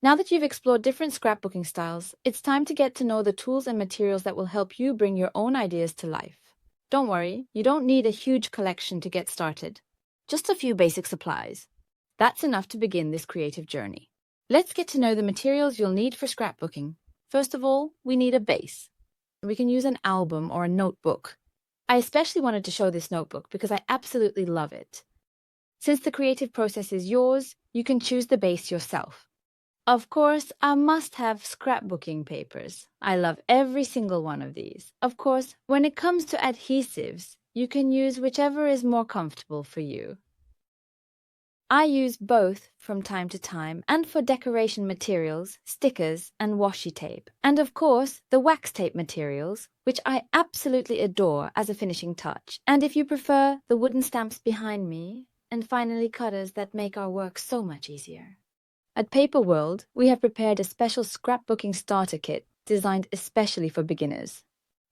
Now that you've explored different scrapbooking styles, it's time to get to know the tools and materials that will help you bring your own ideas to life. Don't worry, you don't need a huge collection to get started. Just a few basic supplies. That's enough to begin this creative journey. Let's get to know the materials you'll need for scrapbooking. First of all, we need a base. We can use an album or a notebook. I especially wanted to show this notebook because I absolutely love it. Since the creative process is yours, you can choose the base yourself. Of course, I must have scrapbooking papers. I love every single one of these. Of course, when it comes to adhesives, you can use whichever is more comfortable for you. I use both from time to time, and for decoration materials, stickers and washi tape. And of course, the wax tape materials, which I absolutely adore as a finishing touch. And if you prefer, the wooden stamps behind me, and finally cutters that make our work so much easier. At Paperwrld, we have prepared a special scrapbooking starter kit designed especially for beginners.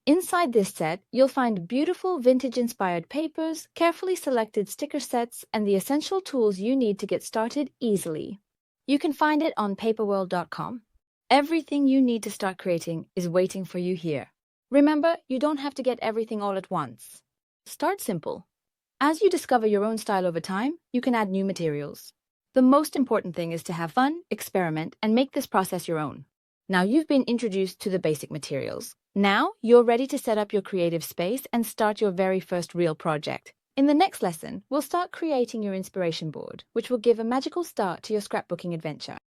Inside this set, you'll find beautiful vintage-inspired papers, carefully selected sticker sets, and the essential tools you need to get started easily. You can find it on paperwrld.com. Everything you need to start creating is waiting for you here. Remember, you don't have to get everything all at once. Start simple. As you discover your own style over time, you can add new materials. The most important thing is to have fun, experiment, and make this process your own. Now you've been introduced to the basic materials. Now you're ready to set up your creative space and start your very first real project. In the next lesson, we'll start creating your inspiration board, which will give a magical start to your scrapbooking adventure.